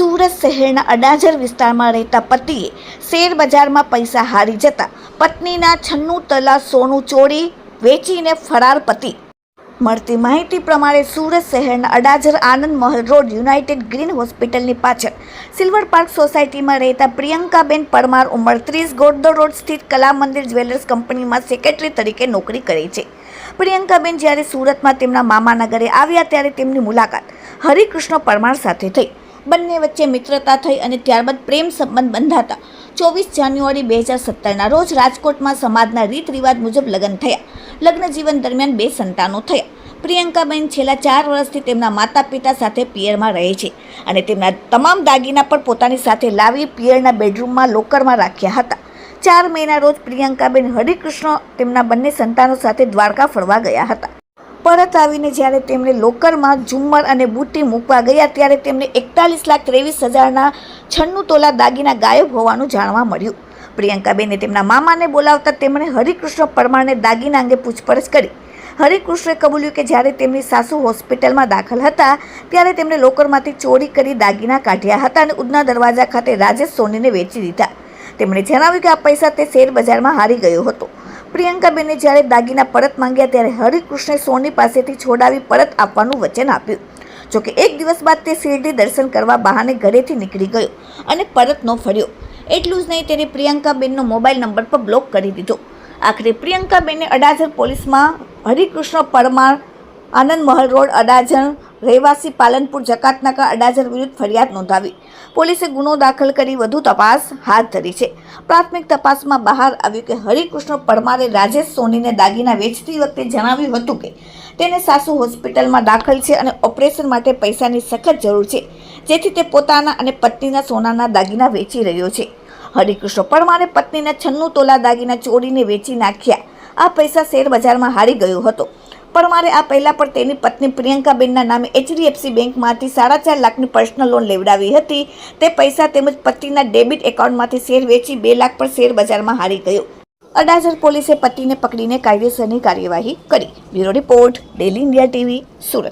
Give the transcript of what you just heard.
સુરત શહેરના અડાજણ વિસ્તારમાં રહેતા પતિએ શેર બજારમાં પૈસા હારી જતા પત્નીના 96 તોલા સોનું ચોરી વેચીને ફરાર પતિ. મળતી માહિતી પ્રમાણે સુરત શહેરના અડાજણ આનંદ મહલ રોડ યુનાઇટેડ ગ્રીન હોસ્પિટલની પાછળ સિલ્વર પાર્ક સોસાયટીમાં રહેતા પ્રિયંકાબેન પરમાર ઉંમર 30 ગોડદો રોડ સ્થિત કલા મંદિર જ્વેલર્સ કંપનીમાં સેક્રેટરી તરીકે નોકરી કરે છે. પ્રિયંકાબેન જ્યારે સુરતમાં તેમના મામાના ઘરે આવ્યા ત્યારે તેમની મુલાકાત હરિકૃષ્ણ પરમાર સાથે થઈ. બંને વચ્ચે મિત્રતા થઈ અને ત્યારબાદ પ્રેમ સંબંધ બંધાતા 24 જાન્યુઆરી 2017ના રોજ રાજકોટમાં સમાજના રીત રિવાજ મુજબ લગ્ન થયા. લગ્ન જીવન દરમિયાન 2 સંતાનો થયા. પ્રિયંકાબેન છેલ્લા 4 વર્ષથી તેમના માતા પિતા સાથે પિયરમાં રહે છે અને તેમના તમામ દાગીના પણ પોતાની સાથે લાવી પિયરના બેડરૂમમાં લોકરમાં રાખ્યા હતા. 4 મેના રોજ પ્રિયંકાબેન હરિકૃષ્ણ તેમના બંને સંતાનો સાથે દ્વારકા ફરવા ગયા હતા. પરત આવીને જ્યારે તેમણે લોકરમાં ઝુમ્મર અને બુટ્ટી મૂકવા ગયા ત્યારે તેમને 41,23,000ના 96 તોલા દાગીના ગાયબ હોવાનું જાણવા મળ્યું. પ્રિયંકાબેને તેમના મામાને બોલાવતા તેમણે હરિકૃષ્ણ પરમારને દાગીના અંગે પૂછપરછ કરી. હરિકૃષ્ણે કબૂલ્યું કે જ્યારે તેમની સાસુ હોસ્પિટલમાં દાખલ હતા ત્યારે તેમણે લોકરમાંથી ચોરી કરી દાગીના કાઢ્યા હતા અને ઉધના દરવાજા ખાતે રાજેશ સોનીને વેચી દીધા. તેમણે જણાવ્યું કે આ પૈસા તે શેર બજારમાં હારી ગયો હતો. પ્રિયંકાબેને જ્યારે દાગીના પરત માંગ્યા ત્યારે હરિકૃષ્ણે સોની પાસેથી છોડાવી પરત આપવાનું વચન આપ્યું. જોકે એક દિવસ બાદ તે શિરડી દર્શન કરવા બહાને ઘરેથી નીકળી ગયો અને પરત ન ફર્યો. એટલું જ નહીં, તેને પ્રિયંકાબેનનો મોબાઈલ નંબર પર બ્લોક કરી દીધો. આખરે પ્રિયંકાબેને અડાજણ પોલીસમાં હરિકૃષ્ણ પરમાર, આનંદ મહલ રોડ, અડાજણ, રહેવાસી પાલનપુર, જકાતનાકા, અડાજણ વિરુદ્ધ ફરિયાદ નોંધાવી પોલીસે ગુનો દાખલ કરી વધુ તપાસ હાથ ધરી છે. પ્રાથમિક તપાસમાં બહાર આવ્યું કે હરિકૃષ્ણ પરમારે રાજેશ સોનીને દાગીના વેચતી વખતે જણાવ્યું હતું કે તેને સાસુ હોસ્પિટલમાં દાખલ છે અને ઓપરેશન માટે પૈસાની સખત જરૂર છે, જેથી તે પોતાના અને પત્નીના સોનાના દાગીના વેચી રહ્યો છે. હરિકૃષ્ણ પરમારે પત્નીના 96 તોલા દાગીના ચોરીને વેચી નાખ્યા. આ પૈસા શેર બજારમાં હારી ગયો હતો. પરમારે આ પહેલા પણ તેની પત્ની પ્રિયંકાબેનના નામે HDFC બેંકમાંથી 4.5 લાખની પર્સનલ લોન લેવડાવી હતી. તે પૈસા તેમજ પતિના ડેબિટ એકાઉન્ટમાંથી શેર વેચી 2 લાખ પર શેર બજારમાં હારી ગયો. અડાજણ પોલીસે પતિને પકડીને કાયદેસરની કાર્યવાહી કરી. Bureau report, daily India TV, Surat.